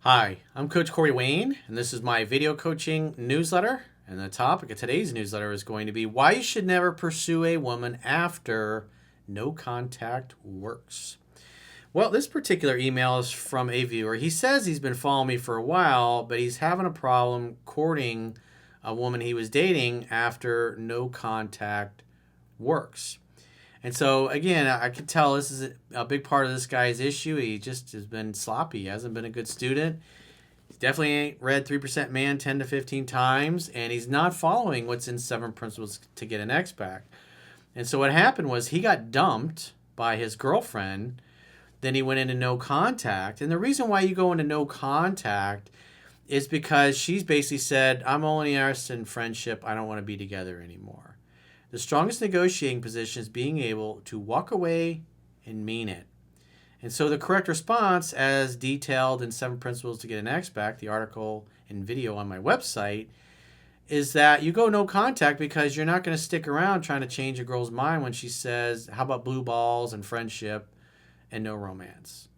Hi, I'm Coach Corey Wayne, and this is my video coaching newsletter. And the topic of today's newsletter is going to be why you should never pursue a woman after no contact works. Well, this particular email is from a viewer. He says he's been following me for a while, but he's having a problem courting a woman he was dating after no contact works. And so, again, I can tell this is a big part of this guy's issue. He just has been sloppy. He hasn't been a good student. He definitely ain't read 3% Man 10 to 15 times, and he's not following what's in 7 Principles to Get an Ex Back. And so what happened was he got dumped by his girlfriend. Then he went into no contact. And the reason why you go into no contact is because she's basically said, I'm only interested in friendship. I don't want to be together anymore. The strongest negotiating position is being able to walk away and mean it. And so the correct response, as detailed in 7 Principles to Get an Ex Back, the article and video on my website, is that you go no contact because you're not going to stick around trying to change a girl's mind when she says, how about blue balls and friendship and no romance?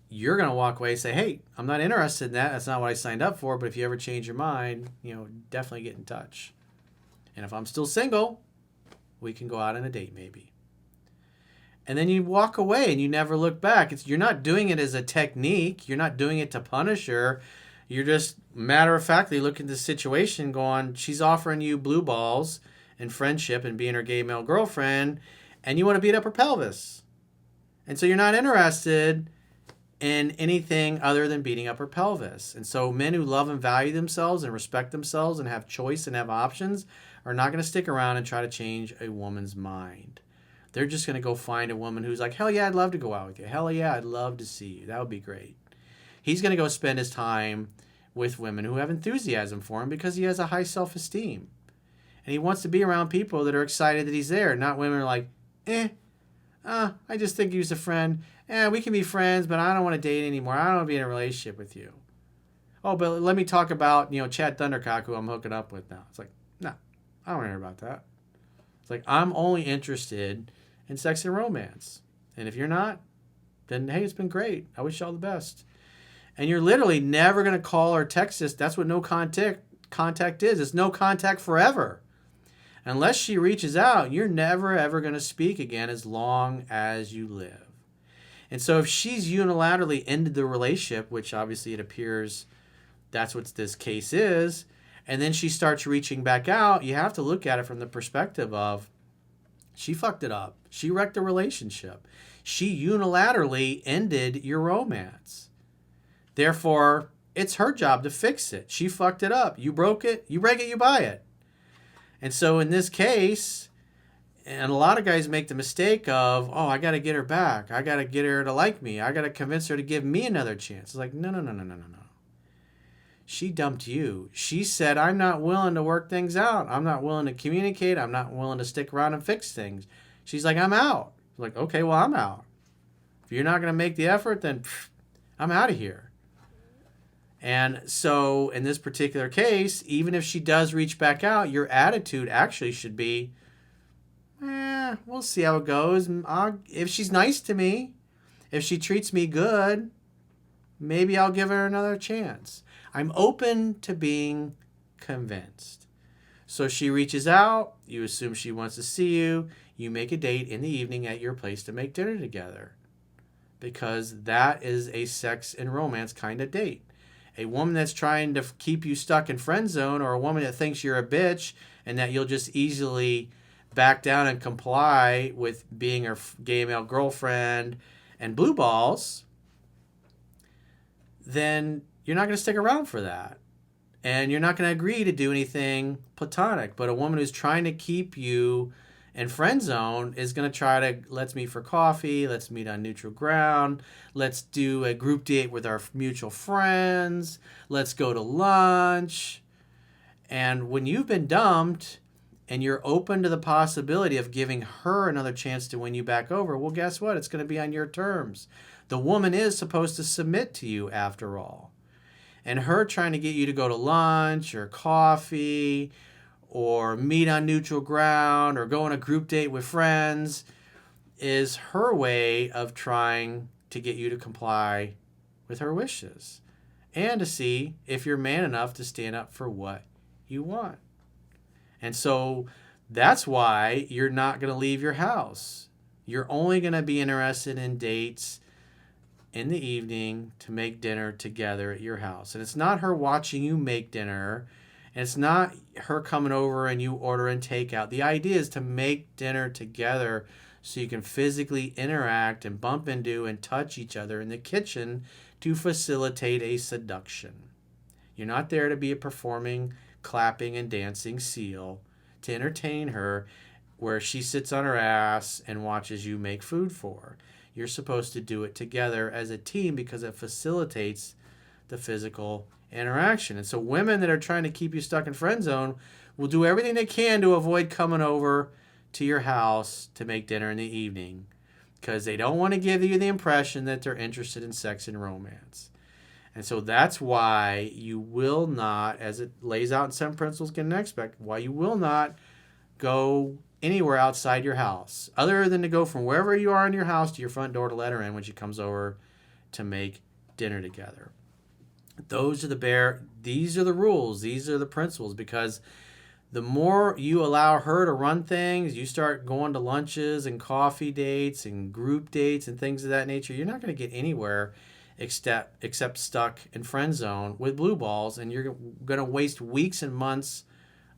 You're going to walk away and say, hey, I'm not interested in that. That's not what I signed up for. But if you ever change your mind, definitely get in touch. And if I'm still single, we can go out on a date maybe. And then you walk away and you never look back. You're not doing it as a technique. You're not doing it to punish her. You're just matter-of-factly looking at the situation going, she's offering you blue balls and friendship and being her gay male girlfriend, and you want to beat up her pelvis. And so you're not interested in anything other than beating up her pelvis. And so men who love and value themselves and respect themselves and have choice and have options are not going to stick around and try to change a woman's mind. They're just going to go find a woman who's like, hell yeah, I'd love to go out with you. Hell yeah, I'd love to see you. That would be great. He's going to go spend his time with women who have enthusiasm for him because he has a high self-esteem. And he wants to be around people that are excited that he's there, not women who are like, I just think he's a friend. We can be friends, but I don't want to date anymore. I don't want to be in a relationship with you. Oh, but let me talk about, Chad Thundercock, who I'm hooking up with now. It's like, no, I don't want to hear about that. It's like, I'm only interested in sex and romance. And if you're not, then hey, it's been great. I wish you all the best. And you're literally never going to call or text us. That's what no contact is. It's no contact forever. Unless she reaches out, you're never, ever going to speak again as long as you live. And so if she's unilaterally ended the relationship, which obviously it appears that's what this case is, and then she starts reaching back out, you have to look at it from the perspective of she fucked it up. She wrecked the relationship. She unilaterally ended your romance. Therefore, it's her job to fix it. She fucked it up. You broke it. You break it, you buy it. And so in this case, and a lot of guys make the mistake of, I got to get her back. I got to get her to like me. I got to convince her to give me another chance. It's like, no. She dumped you. She said, I'm not willing to work things out. I'm not willing to communicate. I'm not willing to stick around and fix things. She's like, I'm out. I'm like, okay, well, I'm out. If you're not going to make the effort, then I'm out of here. And so in this particular case, even if she does reach back out, your attitude actually should be, we'll see how it goes. If she's nice to me, if she treats me good, maybe I'll give her another chance. I'm open to being convinced. So she reaches out. You assume she wants to see you. You make a date in the evening at your place to make dinner together. Because that is a sex and romance kind of date. A woman that's trying to keep you stuck in friend zone, or a woman that thinks you're a bitch and that you'll just easily back down and comply with being her gay male girlfriend and blue balls, then you're not going to stick around for that. And you're not going to agree to do anything platonic. But a woman who's trying to keep you in friend zone is going to try to, let's meet for coffee, let's meet on neutral ground, let's do a group date with our mutual friends, let's go to lunch. And when you've been dumped and you're open to the possibility of giving her another chance to win you back over, well, guess what? It's going to be on your terms. The woman is supposed to submit to you after all. And her trying to get you to go to lunch or coffee or meet on neutral ground or go on a group date with friends is her way of trying to get you to comply with her wishes, and to see if you're man enough to stand up for what you want. And so that's why you're not going to leave your house. You're only going to be interested in dates in the evening to make dinner together at your house. And it's not her watching you make dinner. And it's not her coming over and you ordering takeout. The idea is to make dinner together so you can physically interact and bump into and touch each other in the kitchen to facilitate a seduction. You're not there to be a performing, clapping, and dancing seal to entertain her where she sits on her ass and watches you make food for her. You're supposed to do it together as a team because it facilitates the physical interaction. And so women that are trying to keep you stuck in friend zone will do everything they can to avoid coming over to your house to make dinner in the evening because they don't want to give you the impression that they're interested in sex and romance. And so that's why you will not, as it lays out in 7 Principles Get an Expect, why you will not go anywhere outside your house other than to go from wherever you are in your house to your front door to let her in when she comes over to make dinner together. These are the rules, these are the principles, because the more you allow her to run things, you start going to lunches and coffee dates and group dates and things of that nature, you're not going to get anywhere except stuck in friend zone with blue balls, and you're going to waste weeks and months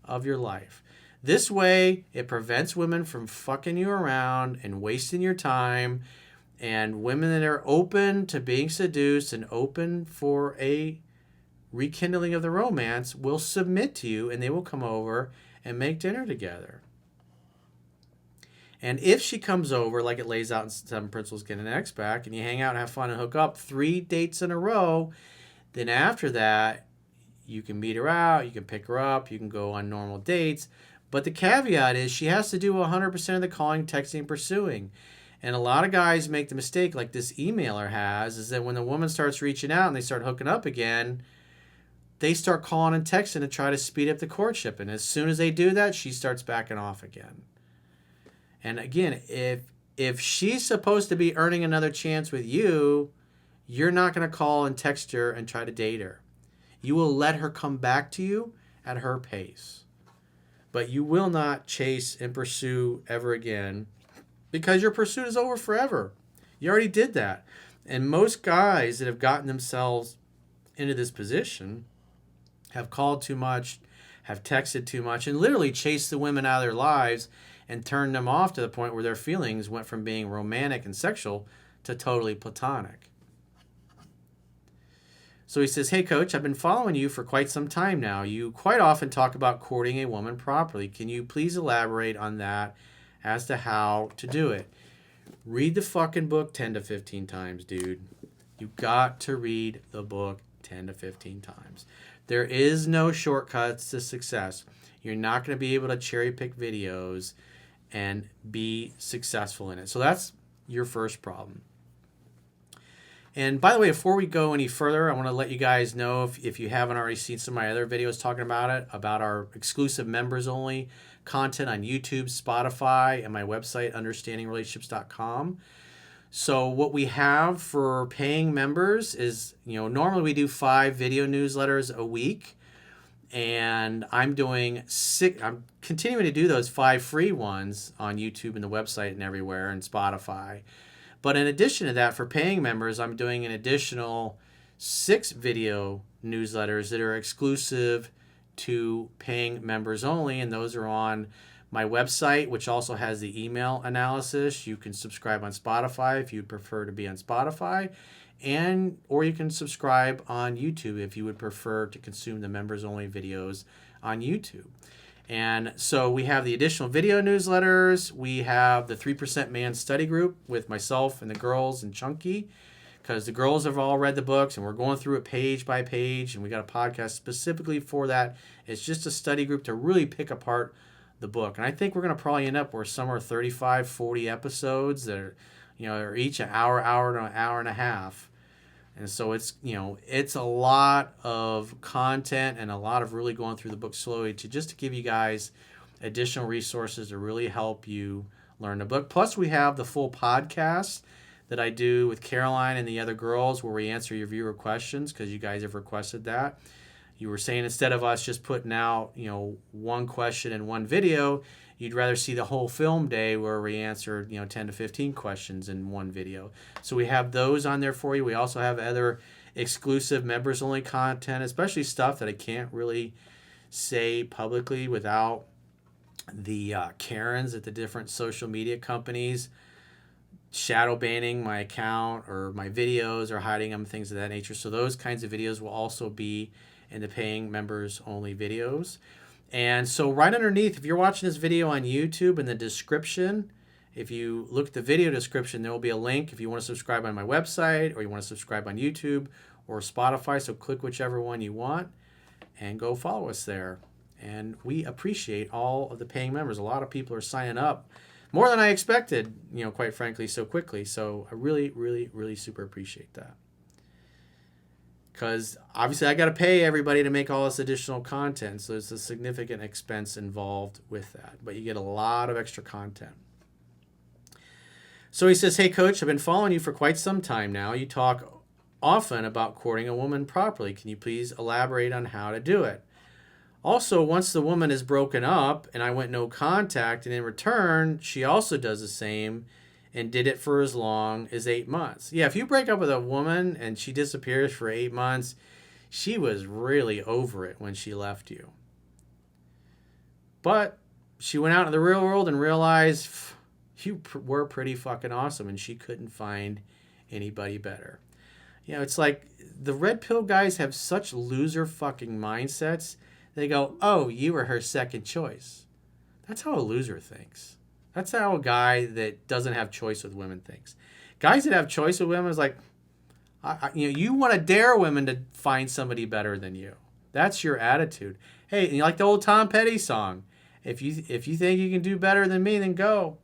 of your life. This way, it prevents women from fucking you around and wasting your time. And women that are open to being seduced and open for a rekindling of the romance will submit to you, and they will come over and make dinner together. And if she comes over, like it lays out in 7 Principles Get an Expect, and you hang out and have fun and hook up 3 dates in a row, then after that, you can meet her out, you can pick her up, you can go on normal dates. But the caveat is she has to do 100% of the calling, texting, pursuing. And a lot of guys make the mistake, like this emailer has, is that when the woman starts reaching out and they start hooking up again, they start calling and texting to try to speed up the courtship. And as soon as they do that, she starts backing off again. And again, if she's supposed to be earning another chance with you, you're not going to call and text her and try to date her. You will let her come back to you at her pace. But you will not chase and pursue ever again because your pursuit is over forever. You already did that. And most guys that have gotten themselves into this position have called too much, have texted too much, and literally chased the women out of their lives and turned them off to the point where their feelings went from being romantic and sexual to totally platonic. So he says, hey, Coach, I've been following you for quite some time now. You quite often talk about courting a woman properly. Can you please elaborate on that as to how to do it? Read the fucking book 10 to 15 times, dude. You got to read the book 10 to 15 times. There is no shortcuts to success. You're not going to be able to cherry pick videos and be successful in it. So that's your first problem. And by the way, before we go any further, I want to let you guys know, if you haven't already seen some of my other videos talking about it, about our exclusive members only content on YouTube, Spotify, and my website, understandingrelationships.com. So what we have for paying members is, normally we do 5 video newsletters a week. And I'm continuing to do those 5 free ones on YouTube and the website and everywhere and Spotify. But in addition to that, for paying members, I'm doing an additional 6 video newsletters that are exclusive to paying members only. And those are on my website, which also has the email analysis. You can subscribe on Spotify if you'd prefer to be on Spotify. Or you can subscribe on YouTube if you would prefer to consume the members only videos on YouTube. And so we have the additional video newsletters. We have the 3% Man study group with myself and the girls and Chunky, because the girls have all read the books and we're going through it page by page, and we got a podcast specifically for that. It's just a study group to really pick apart the book. And I think we're going to probably end up where some are 35, 40 episodes that are each an hour and an hour and a half. And so it's a lot of content and a lot of really going through the book slowly to give you guys additional resources to really help you learn the book. Plus we have the full podcast that I do with Caroline and the other girls where we answer your viewer questions because you guys have requested that. You were saying instead of us just putting out, one question in one video, you'd rather see the whole film day where we answer, 10 to 15 questions in one video. So we have those on there for you. We also have other exclusive members only content, especially stuff that I can't really say publicly without the Karens at the different social media companies shadow banning my account or my videos or hiding them, things of that nature. So those kinds of videos will also be in the paying members only videos. And so right underneath, if you're watching this video on YouTube, in the description, if you look at the video description, there will be a link if you want to subscribe on my website or you want to subscribe on YouTube or Spotify. So click whichever one you want and go follow us there. And we appreciate all of the paying members. A lot of people are signing up, more than I expected, quite frankly, so quickly. So I really, really, really super appreciate that. Because obviously I got to pay everybody to make all this additional content. So there's a significant expense involved with that. But you get a lot of extra content. So he says, hey, Coach, I've been following you for quite some time now. You talk often about courting a woman properly. Can you please elaborate on how to do it? Also, once the woman is broken up and I went no contact, and in return, she also does the same and did it for as long as 8 months. Yeah, if you break up with a woman and she disappears for 8 months, she was really over it when she left you. But she went out in the real world and realized you were pretty fucking awesome and she couldn't find anybody better. It's like the red pill guys have such loser fucking mindsets. They go, oh, you were her second choice. That's how a loser thinks. That's how a guy that doesn't have choice with women thinks. Guys that have choice with women is like, you want to dare women to find somebody better than you. That's your attitude. Hey, you like the old Tom Petty song. If you think you can do better than me, then go.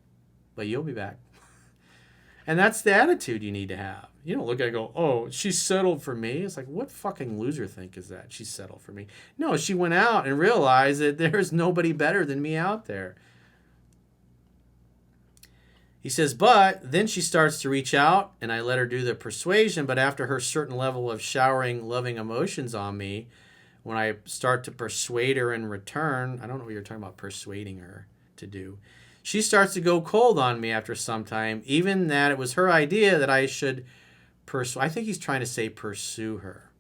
But you'll be back. And that's the attitude you need to have. You don't look at it and go, oh, she settled for me. It's like, what fucking loser think is that? She settled for me. No, she went out and realized that there's nobody better than me out there. He says, but then she starts to reach out and I let her do the persuasion. But after her certain level of showering loving emotions on me, when I start to persuade her in return, I don't know what you're talking about persuading her to do. She starts to go cold on me after some time, even that it was her idea that I should I think he's trying to say pursue her.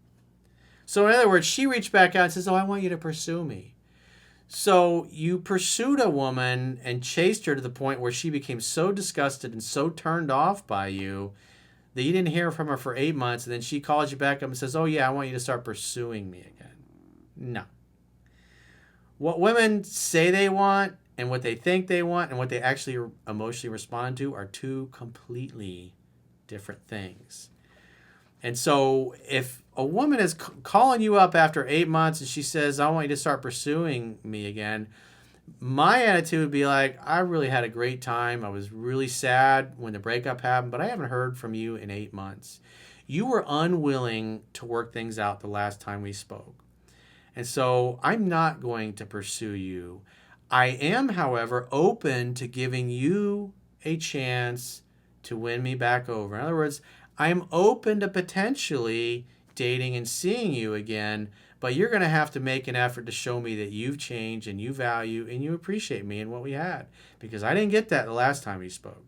So in other words, she reached back out and says, oh, I want you to pursue me. So you pursued a woman and chased her to the point where she became so disgusted and so turned off by you that you didn't hear from her for 8 months. And then she calls you back up and says, oh, yeah, I want you to start pursuing me again. No. What women say they want and what they think they want and what they actually emotionally respond to are two completely different things. And so if a woman is calling you up after 8 months and she says, I want you to start pursuing me again, my attitude would be like, I really had a great time. I was really sad when the breakup happened, but I haven't heard from you in 8 months. You were unwilling to work things out the last time we spoke. And so I'm not going to pursue you. I am, however, open to giving you a chance to win me back over. In other words, I'm open to potentially dating and seeing you again, but you're going to have to make an effort to show me that you've changed and you value and you appreciate me and what we had, because I didn't get that the last time we spoke.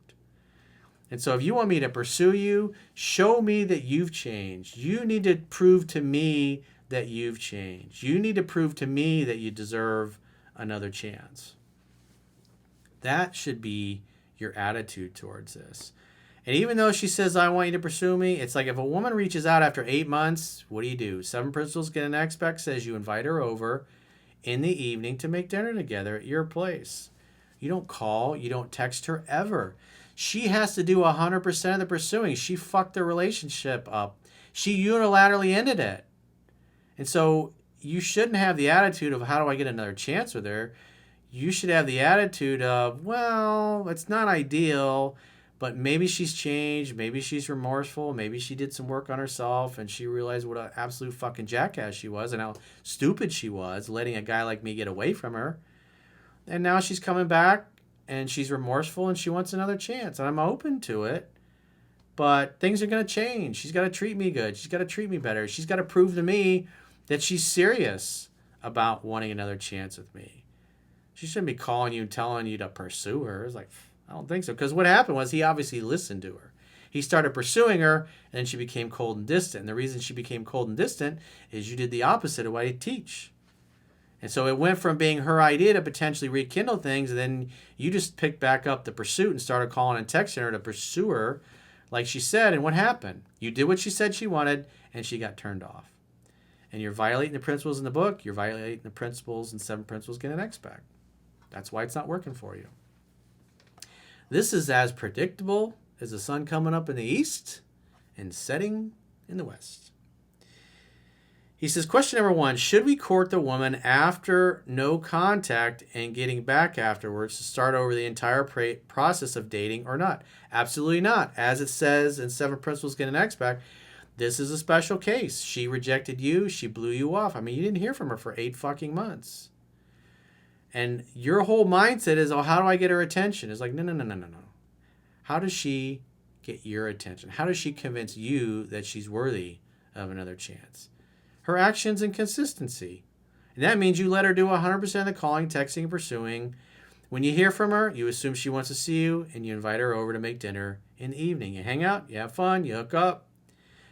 And so if you want me to pursue you, show me that you've changed. You need to prove to me that you've changed. You need to prove to me that you deserve another chance. That should be your attitude towards this. And even though she says, I want you to pursue me, it's like if a woman reaches out after 8 months, what do? 7 Principles Get an Expect says you invite her over in the evening to make dinner together at your place. You don't call, you don't text her ever. She has to do 100% of the pursuing. She fucked the relationship up. She unilaterally ended it. And so you shouldn't have the attitude of, how do I get another chance with her? You should have the attitude of, well, it's not ideal, but maybe she's changed, maybe she's remorseful, maybe she did some work on herself and she realized what an absolute fucking jackass she was and how stupid she was letting a guy like me get away from her. And now she's coming back and she's remorseful and she wants another chance. And I'm open to it, but things are going to change. She's got to treat me good. She's got to treat me better. She's got to prove to me that she's serious about wanting another chance with me. She shouldn't be calling you and telling you to pursue her. It's like, I don't think so. Because what happened was he obviously listened to her. He started pursuing her, and then she became cold and distant. And the reason she became cold and distant is you did the opposite of what I teach. And so it went from being her idea to potentially rekindle things, and then you just picked back up the pursuit and started calling and texting her to pursue her, like she said. And what happened? You did what she said she wanted, and she got turned off. And you're violating the principles in the book. You're violating the principles in 7 Principles Get an X Back. That's why it's not working for you. This is as predictable as the sun coming up in the east and setting in the west. He says, question number 1, should we court the woman after no contact and getting back afterwards to start over the entire process of dating or not? Absolutely not. As it says in 7 Principles Get an X Back, this is a special case. She rejected you. She blew you off. I mean, you didn't hear from her for 8 fucking months. And your whole mindset is, oh, how do I get her attention? It's like, no. How does she get your attention? How does she convince you that she's worthy of another chance? Her actions and consistency. And that means you let her do 100% of the calling, texting, and pursuing. When you hear from her, you assume she wants to see you, and you invite her over to make dinner in the evening. You hang out, you have fun, you hook up.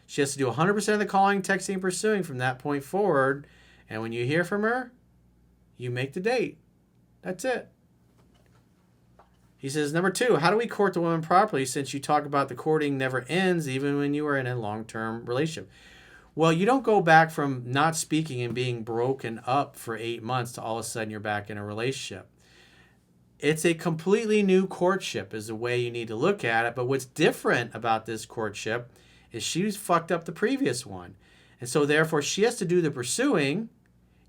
She has to do 100% of the calling, texting, and pursuing from that point forward. And when you hear from her, you make the date. That's it. He says, number 2, how do we court the woman properly since you talk about the courting never ends even when you are in a long-term relationship? Well, you don't go back from not speaking and being broken up for 8 months to all of a sudden you're back in a relationship. It's a completely new courtship is the way you need to look at it. But what's different about this courtship is she's fucked up the previous one. And so therefore she has to do the pursuing.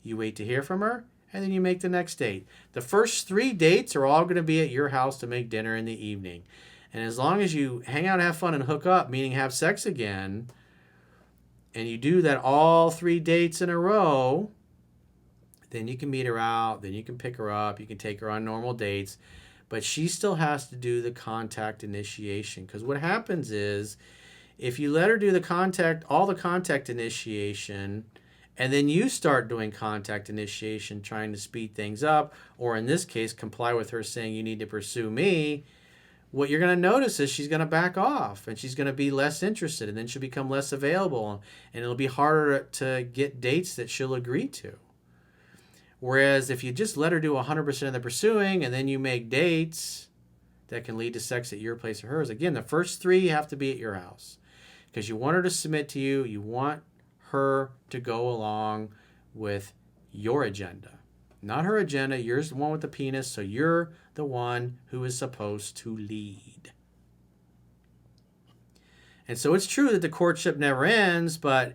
You wait to hear from her, and then you make the next date. The first 3 dates are all going to be at your house to make dinner in the evening. And as long as you hang out, have fun, and hook up, meaning have sex again, and you do that all 3 dates in a row, then you can meet her out, then you can pick her up, you can take her on normal dates, but she still has to do the contact initiation. Because what happens is, if you let her do all the contact initiation, and then you start doing contact initiation, trying to speed things up, or in this case, comply with her saying you need to pursue me, what you're going to notice is she's going to back off, and she's going to be less interested, and then she'll become less available, and it'll be harder to get dates that she'll agree to. Whereas if you just let her do 100% of the pursuing, and then you make dates that can lead to sex at your place or hers, again, the first 3 have to be at your house. Because you want her to submit to you, you want her to go along with your agenda. Not her agenda. You're the one with the penis, so you're the one who is supposed to lead. And so it's true that the courtship never ends, but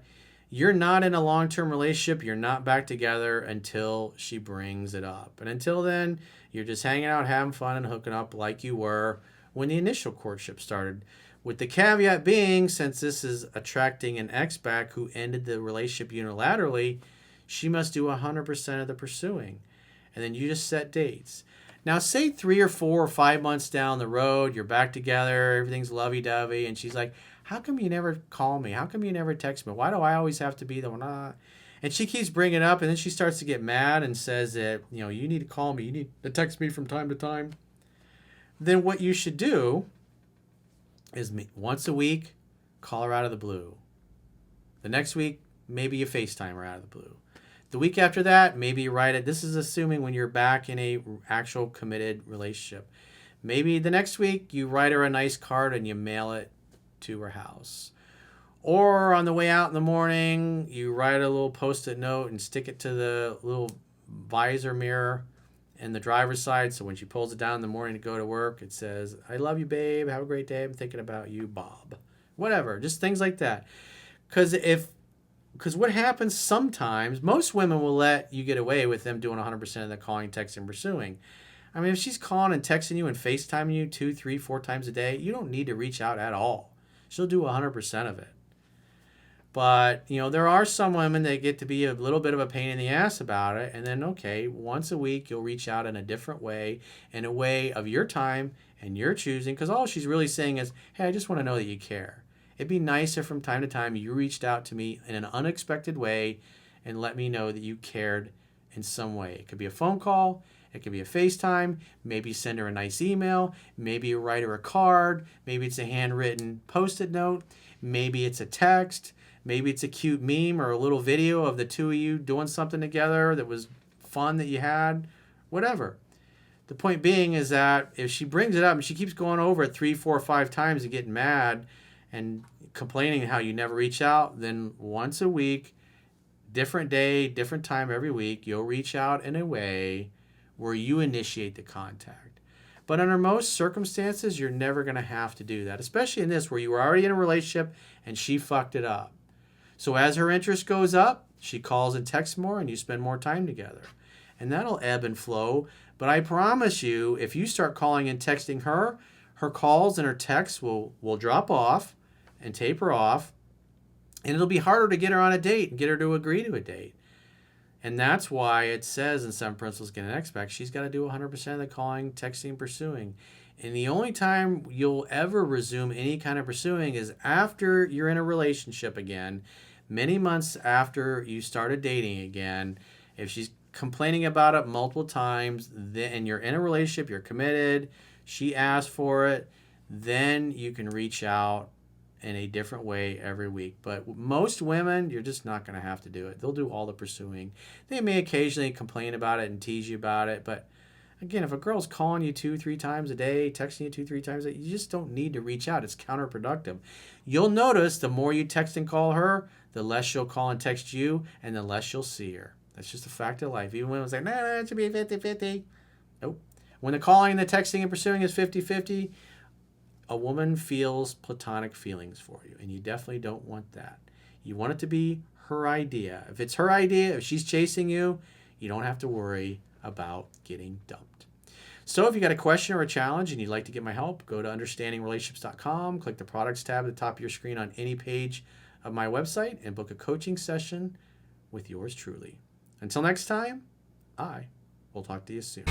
you're not in a long-term relationship. You're not back together until she brings it up. And until then, you're just hanging out, having fun, and hooking up like you were when the initial courtship started. With the caveat being, since this is attracting an ex-back who ended the relationship unilaterally, she must do 100% of the pursuing. And then you just set dates. Now, say 3 or 4 or 5 months down the road, you're back together, everything's lovey-dovey, and she's like, how come you never call me? How come you never text me? Why do I always have to be the one? And she keeps bringing it up, and then she starts to get mad and says that, you need to call me. You need to text me from time to time. Then what you should do is once a week, call her out of the blue. The next week, maybe you FaceTime her out of the blue. The week after that, maybe you write it. This is assuming when you're back in a actual committed relationship. Maybe the next week, you write her a nice card and you mail it to her house. Or on the way out in the morning, you write a little Post-it note and stick it to the little visor mirror in the driver's side, so when she pulls it down in the morning to go to work, it says, I love you, babe. Have a great day. I'm thinking about you, Bob. Whatever. Just things like that. Because what happens sometimes, most women will let you get away with them doing 100% of the calling, texting, and pursuing. I mean, if she's calling and texting you and FaceTiming you 2, 3, 4 times a day, you don't need to reach out at all. She'll do 100% of it. But, there are some women that get to be a little bit of a pain in the ass about it. And then, okay, once a week, you'll reach out in a different way, in a way of your time and your choosing. Because all she's really saying is, hey, I just want to know that you care. It'd be nice if from time to time you reached out to me in an unexpected way and let me know that you cared in some way. It could be a phone call. It could be a FaceTime. Maybe send her a nice email. Maybe you write her a card. Maybe it's a handwritten Post-it note. Maybe it's a text. Maybe it's a cute meme or a little video of the two of you doing something together that was fun that you had. Whatever. The point being is that if she brings it up and she keeps going over it 3, 4, 5 times and getting mad and complaining how you never reach out, then once a week, different day, different time every week, you'll reach out in a way where you initiate the contact. But under most circumstances, you're never going to have to do that, especially in this where you were already in a relationship and she fucked it up. So as her interest goes up, she calls and texts more and you spend more time together. And that'll ebb and flow. But I promise you, if you start calling and texting her, her calls and her texts will drop off and taper off. And it'll be harder to get her on a date and get her to agree to a date. And that's why it says in 7 Principles Get an Expect, she's got to do 100% of the calling, texting, pursuing. And the only time you'll ever resume any kind of pursuing is after you're in a relationship again, many months after you started dating again. If she's complaining about it multiple times, then, and you're in a relationship, you're committed, she asked for it, then you can reach out in a different way every week. But most women, you're just not going to have to do it. They'll do all the pursuing. They may occasionally complain about it and tease you about it, but again, if a girl's calling you 2, 3 times a day, texting you 2, 3 times a day, you just don't need to reach out. It's counterproductive. You'll notice the more you text and call her, the less she'll call and text you, and the less you'll see her. That's just a fact of life. Even when it's like, no, it should be 50-50. Nope. When the calling, the texting, and pursuing is 50-50, a woman feels platonic feelings for you, and you definitely don't want that. You want it to be her idea. If it's her idea, if she's chasing you, you don't have to worry about getting dumped. So if you got a question or a challenge and you'd like to get my help, go to understandingrelationships.com, click the products tab at the top of your screen on any page of my website, and book a coaching session with yours truly. Until next time, I will talk to you soon.